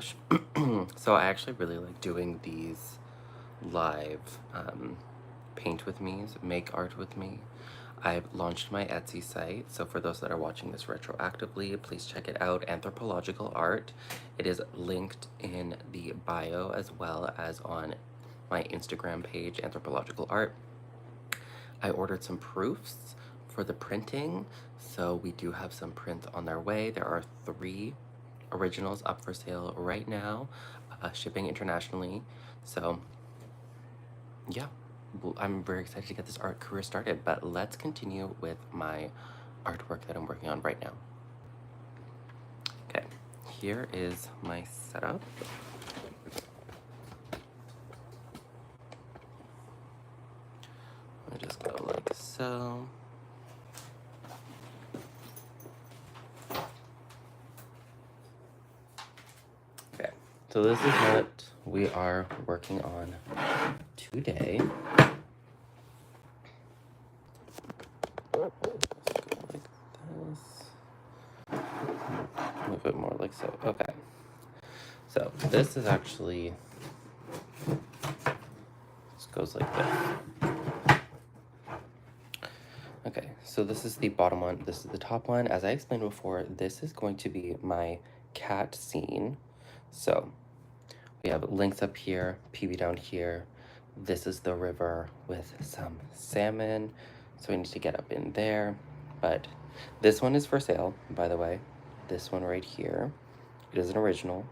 gosh. So I actually really like doing these live paint with me's, make art with me. I've launched my Etsy site, so for those that are watching this retroactively, please check it out, Anthropological Art. It is linked in the bio as well as on my Instagram page, Anthropological Art. I ordered some proofs for the printing, so we do have some prints on their way. There are 3 originals up for sale right now, shipping internationally. So yeah, I'm very excited to get this art career started, but let's continue with my artwork that I'm working on right now. Okay, here is my setup. I just go like so. Okay, so this is what we are working on today. Like this. Move it more like so. Okay. So this is actually, this goes like this. Okay, so this is the bottom one, this is the top one. As I explained before, this is going to be my cat scene. So we have links up here, PB down here. This is the river with some salmon. So we need to get up in there. But this one is for sale, by the way. This one right here. It is an original.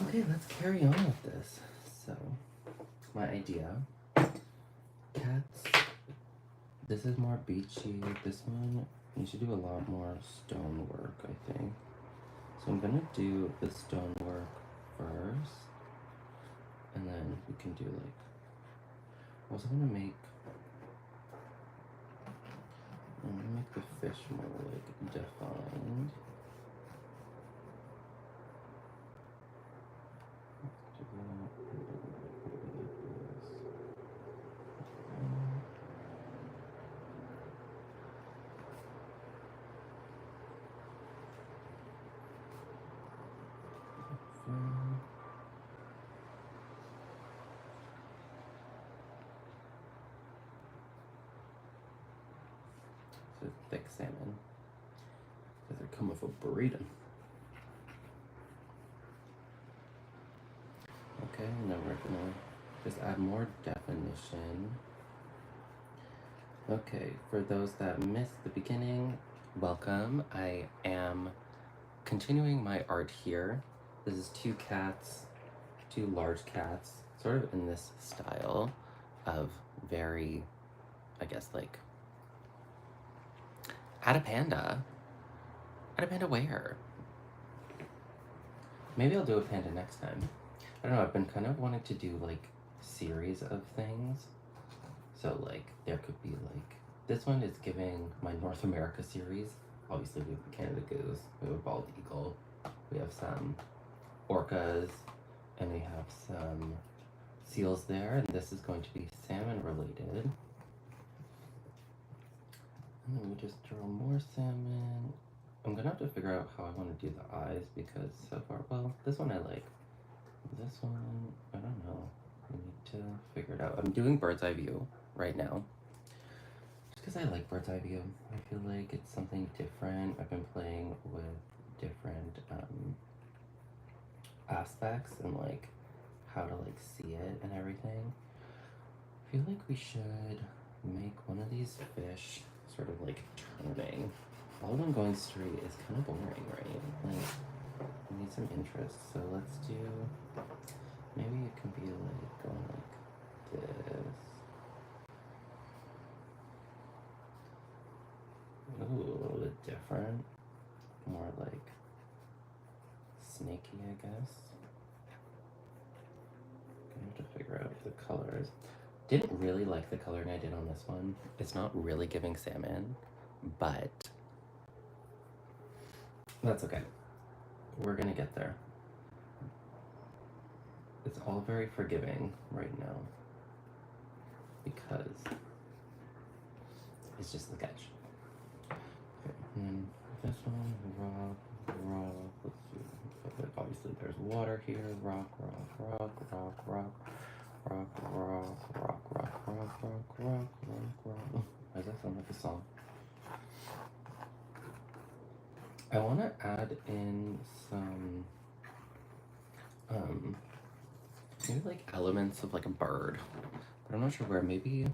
Okay, let's carry on with this. So, my idea, cats, this is more beachy. This one, you should do a lot more stonework, I think. So I'm gonna do the stonework first, and then we can do like, I was gonna make, I'm gonna make the fish more like defined. So thick salmon, because they come with a burrito. Okay, now we're gonna just add more definition. Okay, for those that missed the beginning, welcome. I am continuing my art here. This is 2 cats, 2 large cats, sort of in this style of very, I guess, like, add a panda. Add a panda where? Maybe I'll do a panda next time. I don't know, I've been kind of wanting to do like series of things. So like there could be like, this one is giving my North America series. Obviously we have the Canada goose, we have a bald eagle, we have some orcas, and we have some seals there, and this is going to be salmon related. And then we just draw more salmon. I'm gonna have to figure out how I want to do the eyes, because so far, well, this one I like. This one, I don't know. I need to figure it out. I'm doing bird's eye view right now, just because I like bird's eye view. I feel like it's something different. I've been playing with different aspects and like how to like see it and everything. I feel like we should make one of these fish sort of like turning. All of them going straight is kind of boring, right? Like, we need some interest. So let's do, maybe it can be like going like snaky, I guess. I have to figure out the colors. Didn't really like the coloring I did on this one. It's not really giving salmon, but that's okay. We're gonna get there. It's all very forgiving right now because it's just the sketch. Okay, and then this one, rock. Let's see. So obviously there's water here. Rock. Why does that sound like a song? I want to add in some maybe like elements of like a bird, but I'm not sure where. Maybe I'll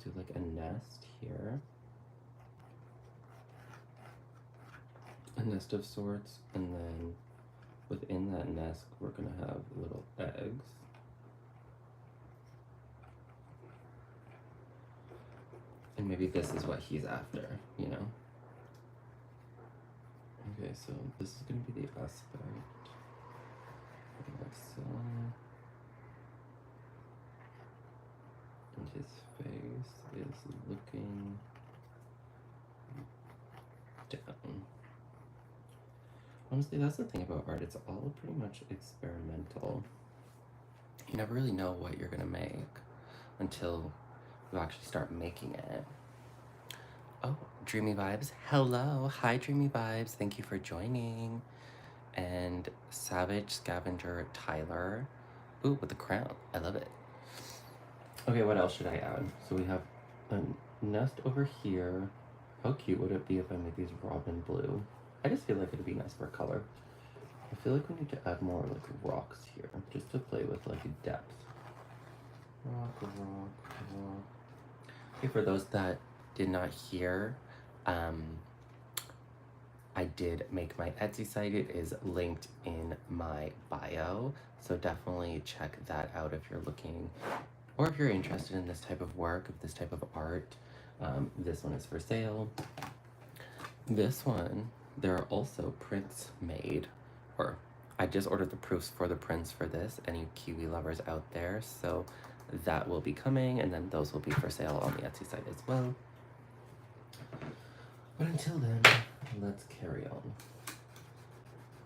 do like a nest here, a nest of sorts, and then within that nest we're gonna have little eggs. And maybe this is what he's after, you know? Okay, so this is gonna be the aspect. Like so. And his face is looking down. Honestly, that's the thing about art. It's all pretty much experimental. You never really know what you're gonna make until you actually start making it. Oh, Dreamy Vibes. Hello. Hi, Dreamy Vibes. Thank you for joining. And Savage Scavenger Tyler. Ooh, with the crown. I love it. Okay, what else should I add? So we have a nest over here. How cute would it be if I made these robin blue? I just feel like it'd be nice for color. I feel like we need to add more like rocks here, just to play with like depth. Rock. Okay, for those that did not hear, I did make my Etsy site. It is linked in my bio, so definitely check that out if you're looking, or if you're interested in this type of work, this type of art. This one is for sale. This one, there are also prints made, or I just ordered the proofs for the prints for this, any Kiwi lovers out there, so that will be coming, and then those will be for sale on the Etsy site as well. But until then, let's carry on.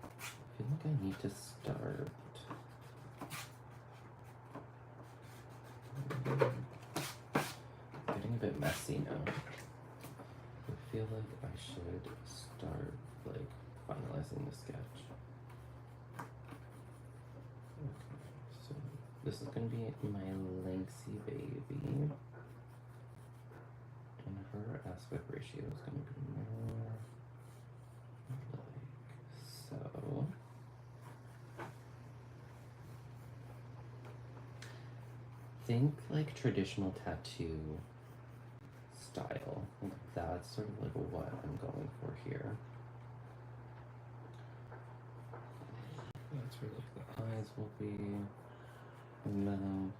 I feel like I need to start. Getting a bit messy now. I feel like I should start like finalizing the sketch. Okay, so this is gonna be my Lynxie baby. And her aspect ratio is going to be more like so. Think like traditional tattoo style. Like that's sort of like what I'm going for here. That's where like the eyes will be, the mouth.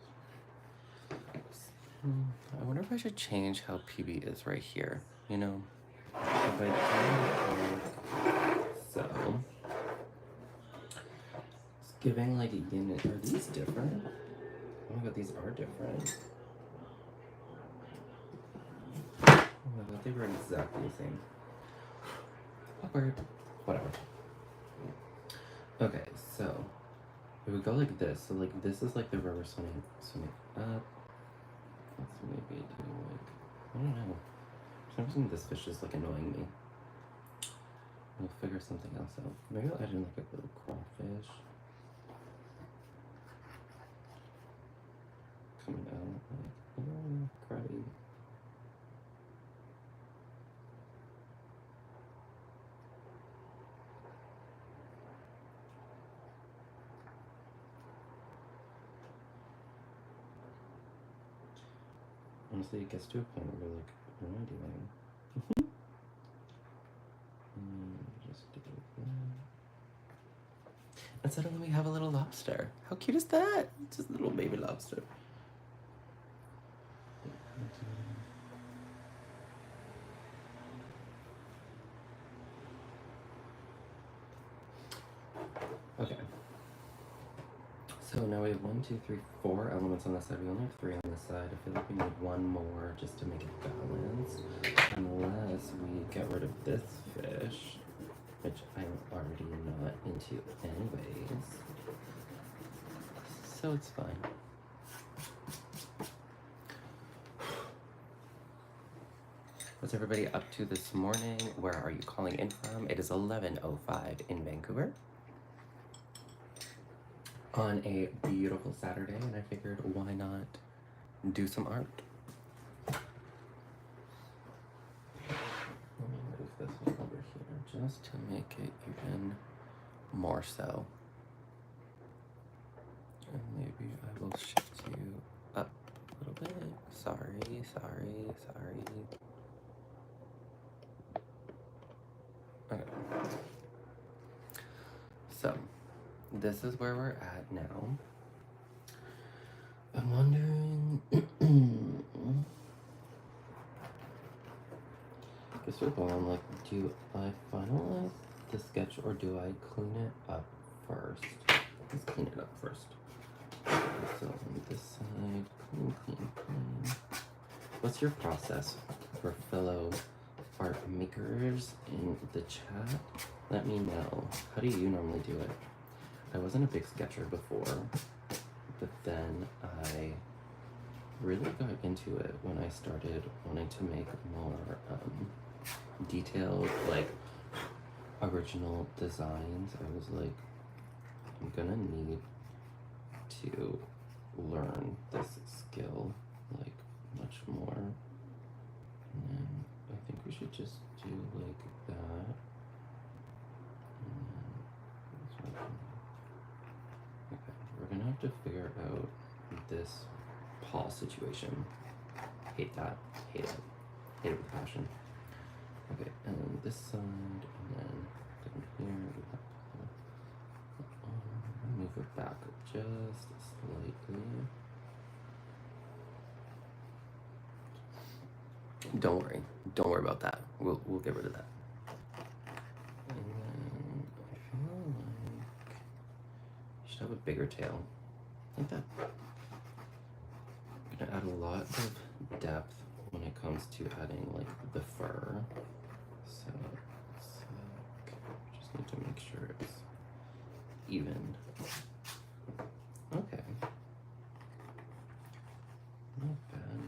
I wonder if I should change how PB is right here, you know? If I do like so. It's giving like a yin. Are these different? Oh my god, these are different. Oh my god, they were exactly the same. Awkward. Whatever. Okay, so if we go like this, so like this is like the river swimming up. Let's maybe do like, I don't know. For some reason this fish is like annoying me. We'll figure something else out. Maybe I'll add in like a little crawfish. Coming out like, oh, crabby. Honestly, it gets to a point where you're like, what am I doing? Just do that. And suddenly we have a little lobster. How cute is that? It's just a little baby lobster. So now we have 1, 2, 3, 4 elements on this side. We only have 3 on this side. I feel like we need one more just to make it balanced. Unless we get rid of this fish, which I'm already not into anyways. So it's fine. What's everybody up to this morning? Where are you calling in from? It is 11:05 in Vancouver on a beautiful Saturday, and I figured why not do some art? Let me move this one over here just to make it even more so. And maybe I will shift you up a little bit. Sorry. Okay. So, this is where we're at now. I'm wondering. I guess we're going like, do I finalize the sketch or do I clean it up first? Let's clean it up first. So on this side, clean. What's your process for fellow art makers in the chat? Let me know. How do you normally do it? I wasn't a big sketcher before, but then I really got into it when I started wanting to make more detailed, like original designs. I was like, I'm gonna need to learn this skill like much more, and then I think we should just do like that, and then okay, we're gonna have to figure out this Paul situation. Hate that. Hate it with passion. Okay, and then this side, and then down here we have move it back just slightly. Don't worry about that. We'll get rid of that. And then I feel like you should have a bigger tail. Like that. I'm gonna add a lot of depth when it comes to adding like the fur. So just need to make sure it's even. Okay. Not bad.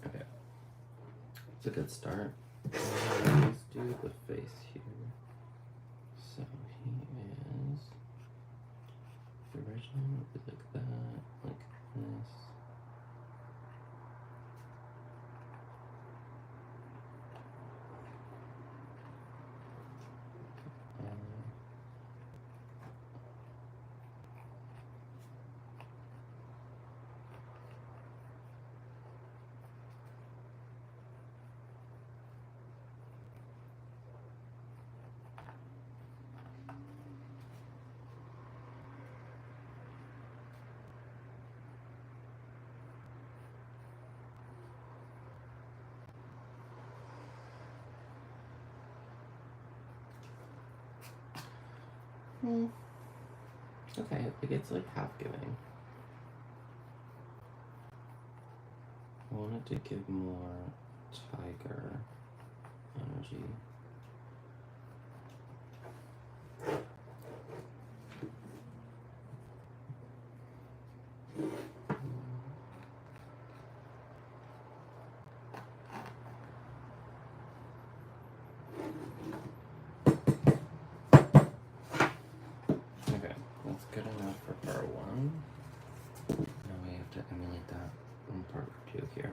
Okay. It's a good start. Let's do the face here. So he is the original would be like that, like this. Okay, like it's like half giving. I wanted to give more tiger energy. Okay, that's good enough for part 1. Now we have to emulate that in part 2 here.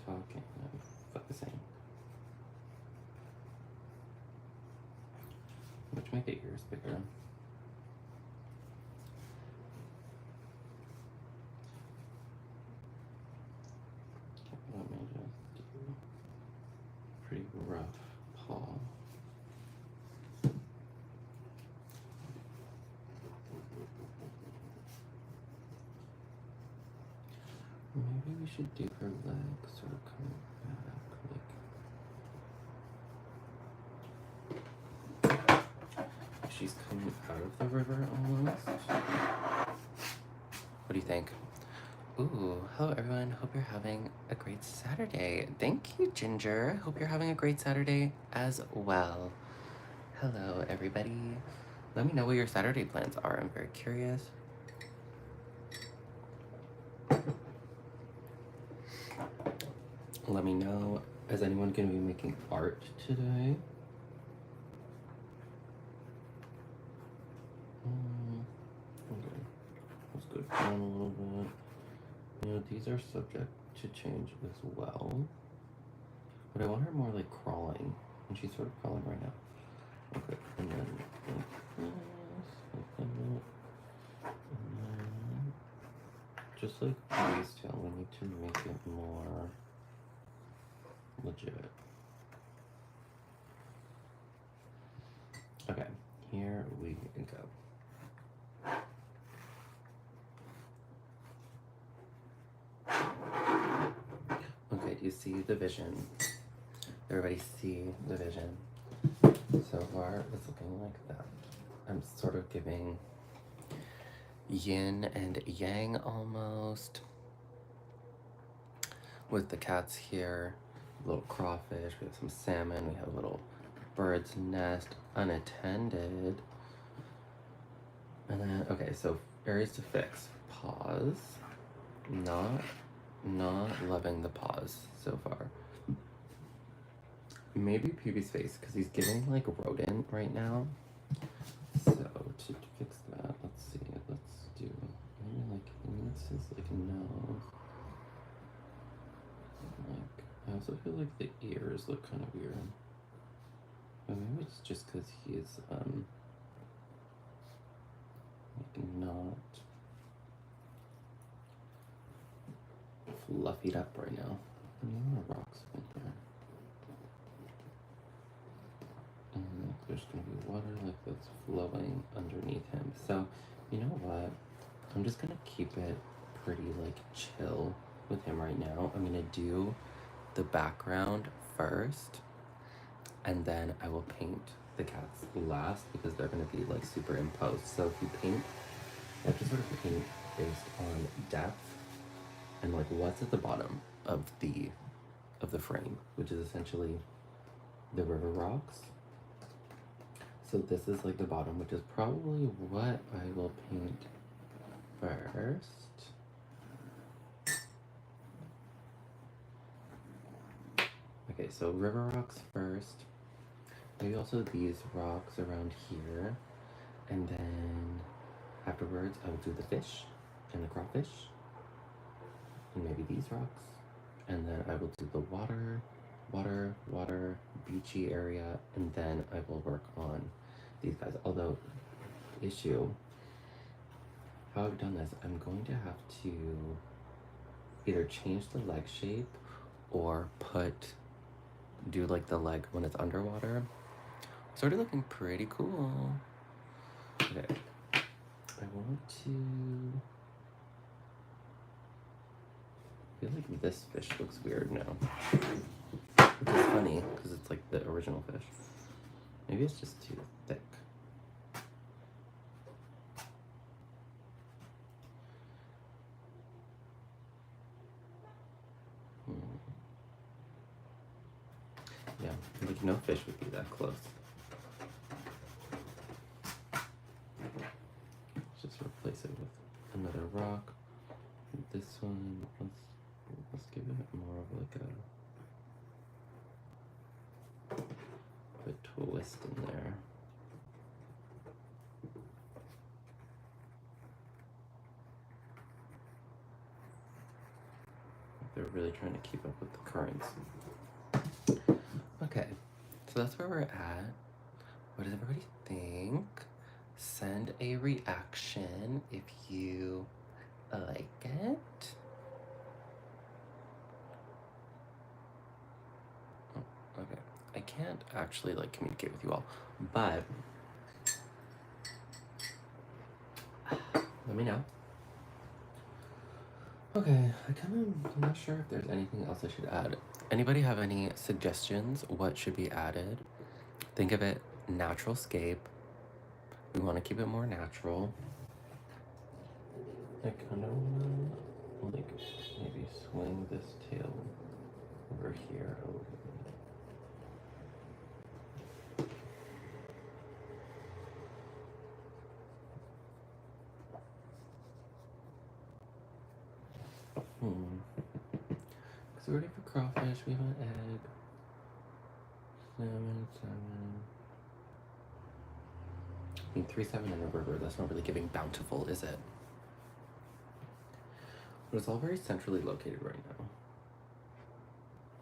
talking, I'm focusing. Which make the ears bigger. Let me just do a pretty rough paw. Maybe we should do her legs sort of coming back, like she's coming out of the river almost. What do you think? Ooh, hello everyone. Hope you're having a great Saturday. Thank you, Ginger. Hope you're having a great Saturday as well. Hello, everybody. Let me know what your Saturday plans are. I'm very curious. Let me know, is anyone going to be making art today? Okay, let's go down a little bit. You know, these are subject to change as well. But I want her more like crawling, and she's sort of crawling right now. Okay, and then like this, like that, and then just like Blue's tail, we need to make it more legit. Okay, here we go. Okay, do you see the vision? Everybody see the vision? So far, it's looking like that. I'm sort of giving yin and yang almost. With the cats here, a little crawfish, we have some salmon, we have a little bird's nest, unattended. And then, okay, so areas to fix. Paws. Not loving the paws so far. Maybe Peebee's face, because he's giving like rodent right now. So to fix that, let's see, let's do maybe like this is like nose. Like I also feel like the ears look kind of weird. But maybe it's just because he's like not fluffied up right now. And there are rocks in here. And there's gonna be water like that's flowing underneath him. So you know what? I'm just gonna keep it pretty like chill with him right now. I'm gonna do the background first, and then I will paint the cats last because they're gonna be like superimposed. So if you paint, you have to sort of paint based on depth and like what's at the bottom of the frame, which is essentially the river rocks. So this is like the bottom, which is probably what I will paint first. Okay, so river rocks first. Maybe also these rocks around here. And then afterwards I will do the fish and the crawfish. And maybe these rocks. And then I will do the water, beachy area. And then I will work on these guys. Although, issue, how I've done this, I'm going to have to either change the leg shape or do like the leg when it's underwater. Sort of looking pretty cool. Okay, I want to, I feel like this fish looks weird now. Which is funny, because it's like the original fish. Maybe it's just too thick. Yeah, like no fish would be that close. Let's just replace it with another rock. This one, let's give it more of like a twist in there. They're really trying to keep up with the currents. Okay, so that's where we're at. What does everybody think? Send a reaction if you like it. Oh, okay, I can't actually like communicate with you all, but let me know. Okay, I'm not sure if there's anything else I should add. Anybody have any suggestions? What should be added? Think of it natural scape. We want to keep it more natural. I kind of want to like maybe swing this tail over here a little bit. So we're ready for crawfish. We have an egg. Salmon. I mean, 3 7 and a burger. That's not really giving bountiful, is it? But it's all very centrally located right now.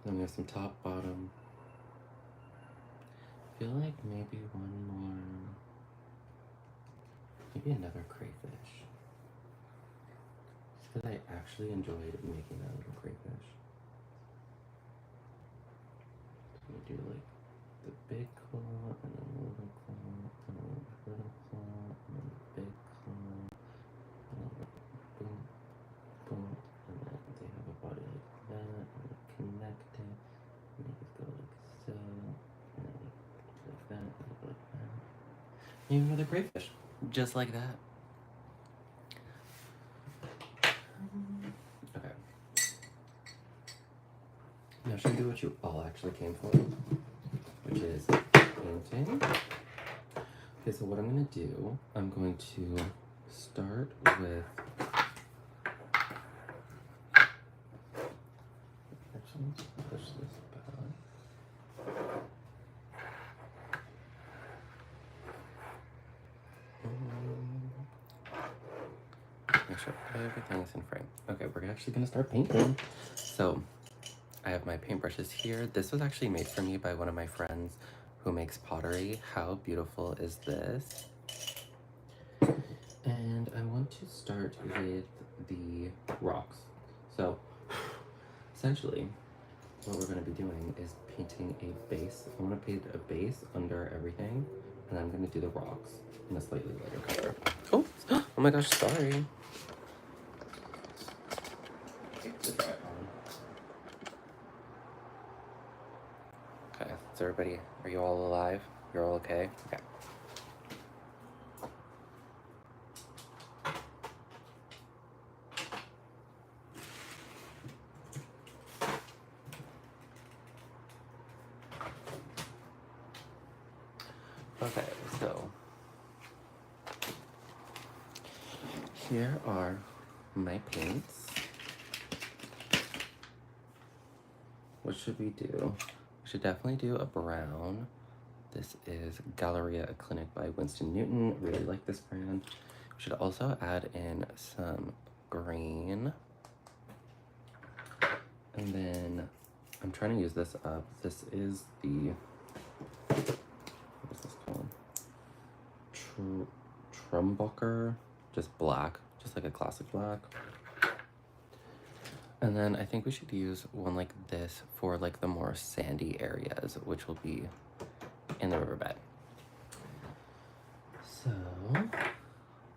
Then we have some top, bottom. I feel like maybe one more. Maybe another crayfish. Just because I actually enjoyed making that little crayfish. So we do like the big claw, and then a little claw, and a little claw, and then the big claw, and then boom, boom, and then they have a body like that, and they connect it, and they just go like so, and then like that, and like that. And another crayfish, just like that. Okay. Now should we do what you all actually came for, which is painting. Okay, so what I'm going to do, I'm going to start with, actually, let's push this back. Make sure everything's in frame. Okay, we're actually going to start painting. So I have my paintbrushes here. This was actually made for me by one of my friends who makes pottery. How beautiful is this? And I want to start with the rocks. So essentially what we're going to be doing is painting a base. I want to paint a base under everything, and I'm going to do the rocks in a slightly lighter color. Oh, oh my gosh, sorry. Okay, so everybody, are you all alive? You're all okay? Okay. Okay, so here are my paints. What should we do? We should definitely do a brown. This is Galleria Clinic by Winston Newton. Really like this brand. We should also add in some green. And then I'm trying to use this up. This is the, what is this called? Trumbucker, just black, just like a classic black. And then I think we should use one like this for like the more sandy areas, which will be in the riverbed. So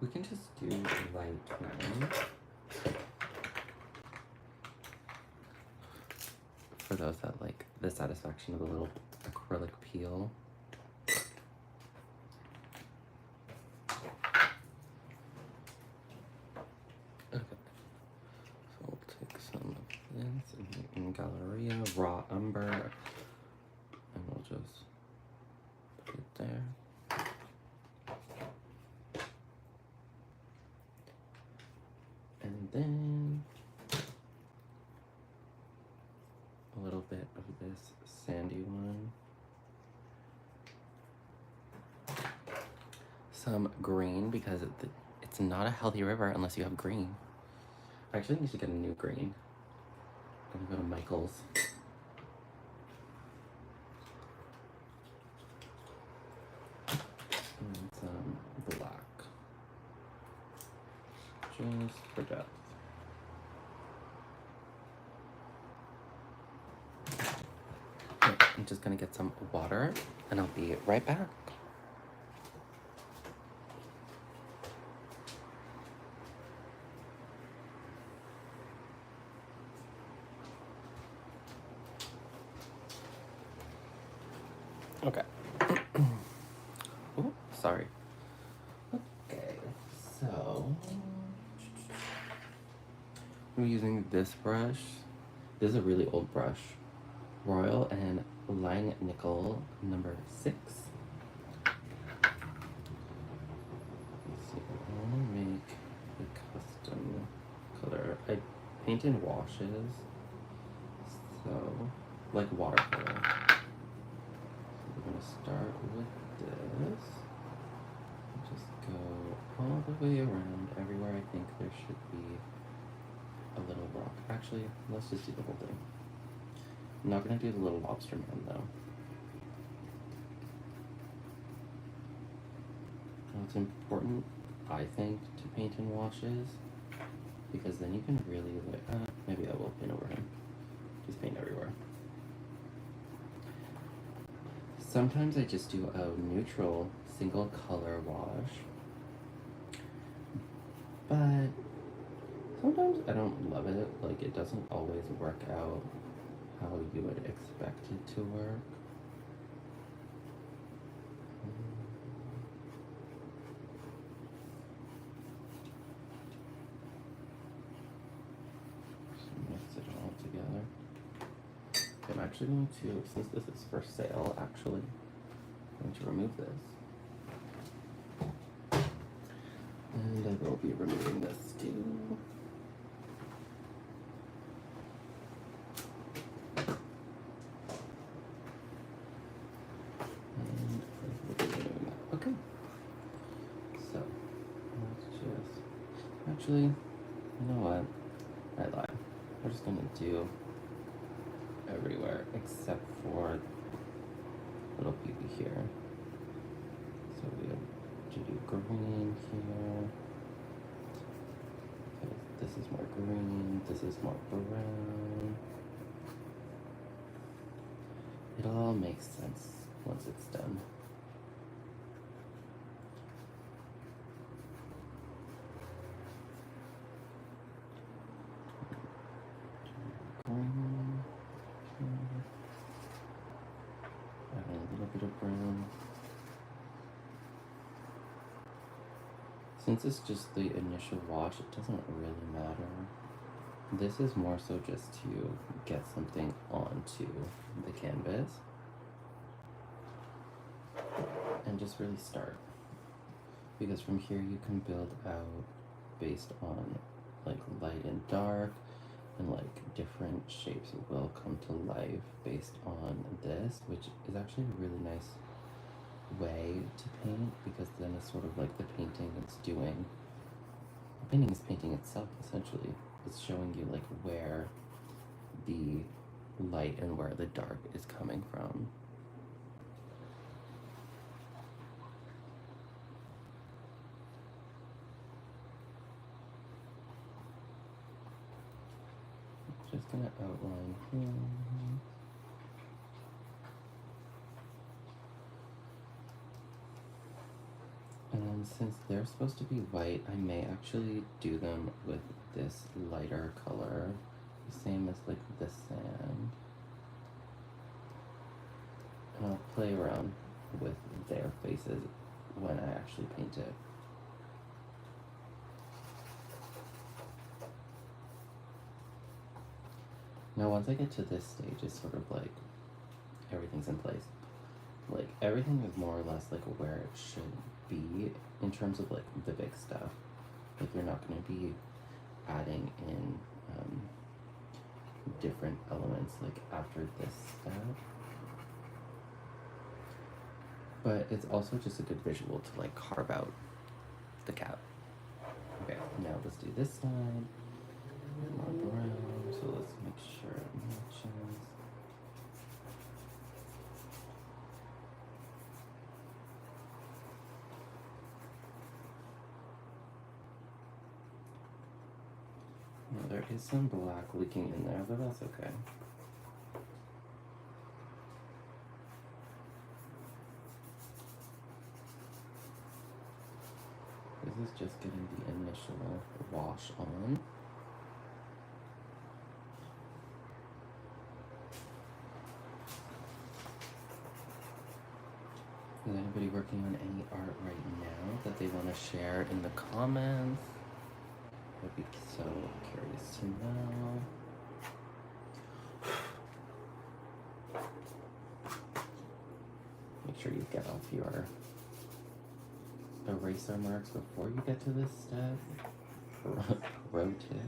we can just do light one for those that like the satisfaction of a little acrylic peel. Okay, so we'll take some of this in Galleria Raw Umber, and we'll just put it there. And then a little bit of this sandy one. Some green, because it's not a healthy river unless you have green. I actually need to get a new green. I'm gonna go to Michael's. And some black. Just for depth. Okay, I'm just gonna get some water and I'll be right back. Okay. Oh, sorry. Okay, so I'm using this brush. This is a really old brush. Royal and Langnickel number 6. Let's see, I want to make a custom color. I paint in washes, so like watercolor. So we're gonna start with this. Just go all the way around everywhere I think there should be a little rock. Actually, let's just do the whole thing. I'm not gonna do the little lobster man though. Now it's important, I think, to paint in washes because then you can really like, maybe I will paint over him. Just paint everywhere. Sometimes I just do a neutral single color wash, but sometimes I don't love it. Like it doesn't always work out how you would expect it to work. Just mix it all together. Okay, I'm actually going to, since this is for sale, actually, I'm going to remove this. And I will be removing this too. And I will be removing that. Okay. So, let's just, actually, you know what? I lied. We're just going to do everywhere except for little peepee here. So we have to do green here. Okay, this is more green, this is more brown. It all makes sense once it's done. Green. Add a little bit of brown. Since it's just the initial wash, it doesn't really matter. This is more so just to get something onto the canvas and just really start. Because from here you can build out based on like light and dark, and like different shapes will come to life based on this, which is actually a really nice way to paint because then it's sort of like the painting it's doing. The painting is painting itself essentially. It's showing you like where the light and where the dark is coming from. Just gonna outline here. And then since they're supposed to be white, I may actually do them with this lighter color, the same as like the sand. And I'll play around with their faces when I actually paint it. Now once I get to this stage, it's sort of like everything's in place. Like everything is more or less like where it should be in terms of like the big stuff. Like you're not going to be adding in different elements like after this step. But it's also just a good visual to like carve out the cat. Okay, now let's do this side. More browns. So let's make sure it matches. Now, there is some black leaking in there, but that's okay. This is just getting the initial wash on. Is anybody working on any art right now that they want to share in the comments? I'd be so curious to know. Make sure you get off your eraser marks before you get to this step. Pro tip.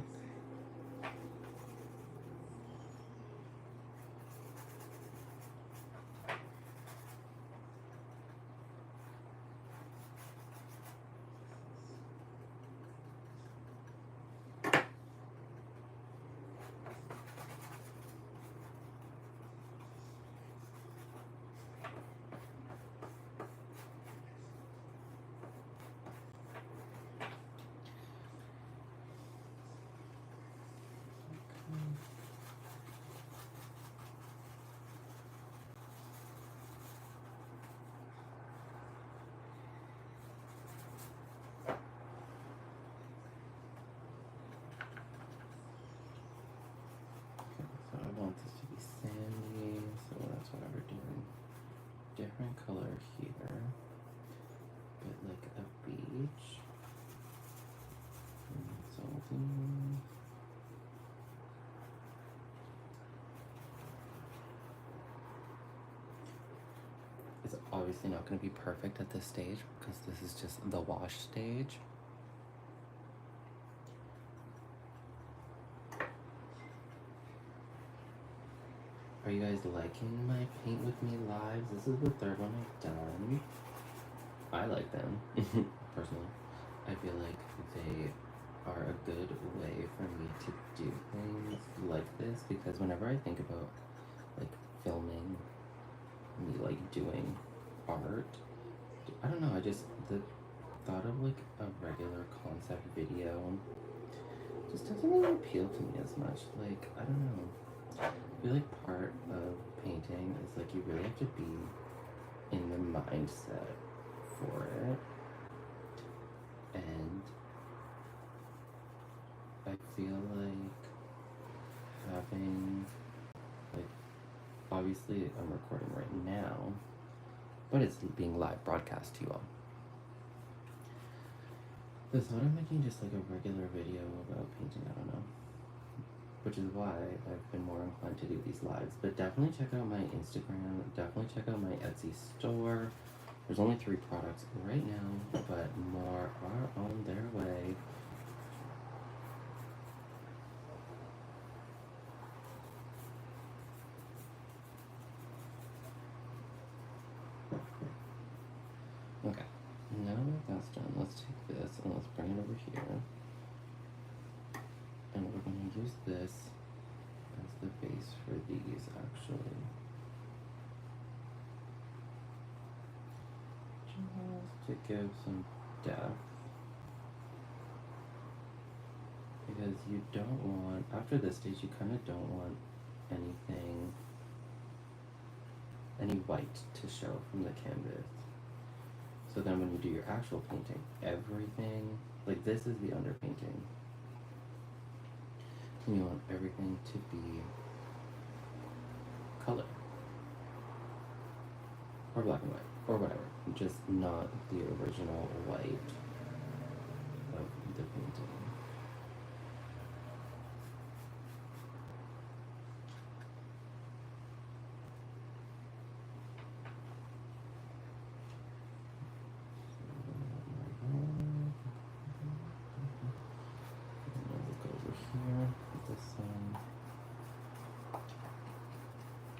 So I want this to be sandy, so that's why we're doing different color here. Bit like a beach. And salty. It's obviously not going to be perfect at this stage because this is just the wash stage. Are you guys liking my Paint With Me lives? This is the third one I've done. I like them, personally. I feel like they are a good way for me to do things like this because whenever I think about like filming me like doing art, I don't know, the thought of like a regular concept video just doesn't really appeal to me as much. Like, I don't know. I feel like part of painting is like you really have to be in the mindset for it. And I feel like having, like, obviously I'm recording right now, but it's being live broadcast to you all. The thought of making just like a regular video about painting, I don't know. Which is why I've been more inclined to do these lives. But definitely check out my Instagram, definitely check out my Etsy store. There's only 3 products right now, but more are on their way. Okay, now that that's done, let's take this and let's bring it over here. And we're going to use this as the base for these, actually. Just to give some depth. Because you don't want, after this stage, you kind of don't want anything, any white to show from the canvas. So then when you do your actual painting, everything, like this is the underpainting. And you want everything to be color. Or black and white, or whatever. Just not the original white of the painting.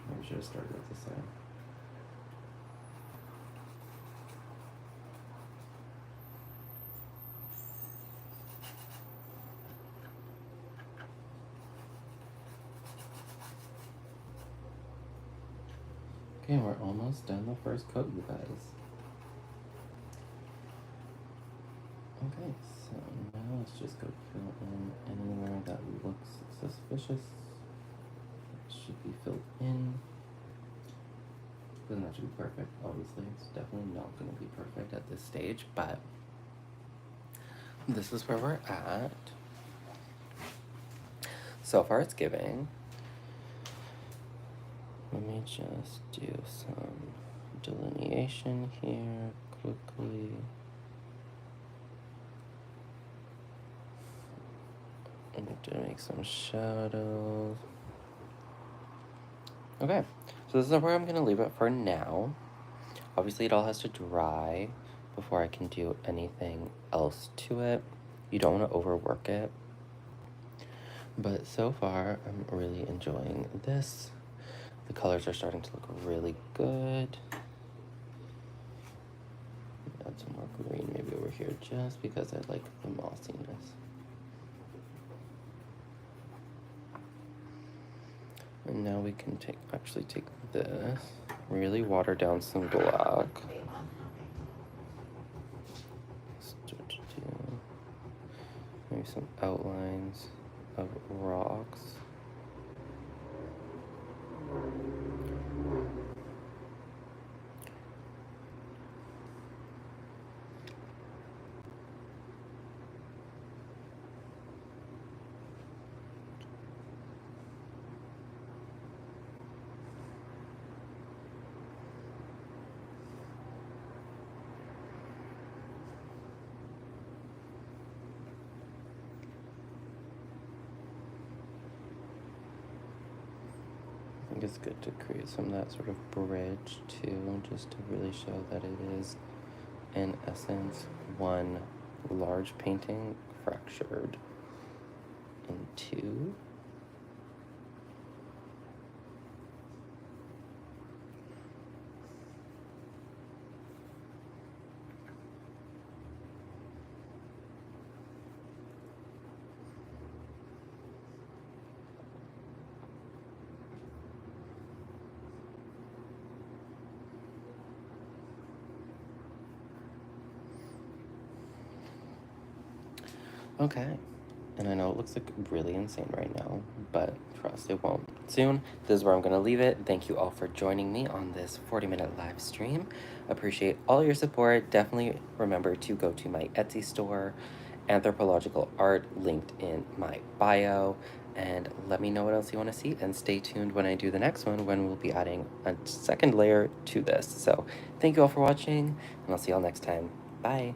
Maybe I should have started with this side. Okay, we're almost done the first coat, you guys. Okay, so now let's just go fill in anywhere that looks suspicious. It should be filled in. Doesn't have to be perfect, obviously. It's definitely not going to be perfect at this stage, but this is where we're at. So far it's giving. Let me just do some delineation here quickly. I'm going to make some shadows. Okay, so this is where I'm going to leave it for now. Obviously, it all has to dry before I can do anything else to it. You don't want to overwork it. But so far, I'm really enjoying this. The colors are starting to look really good. Add some more green maybe over here just because I like the mossiness. And now we can actually take this, really water down some black. Start to do maybe some outlines of rocks. I think it's good to create some of that sort of bridge too, just to really show that it is, in essence, one large painting fractured in two. Okay, and I know it looks like really insane right now, but trust it won't. Soon, this is where I'm gonna leave it. Thank you all for joining me on this 40-minute live stream. Appreciate all your support. Definitely remember to go to my Etsy store, Anthropological Art, linked in my bio, and let me know what else you want to see, and stay tuned when I do the next one, when we'll be adding a second layer to this. So thank you all for watching, and I'll see y'all next time. Bye.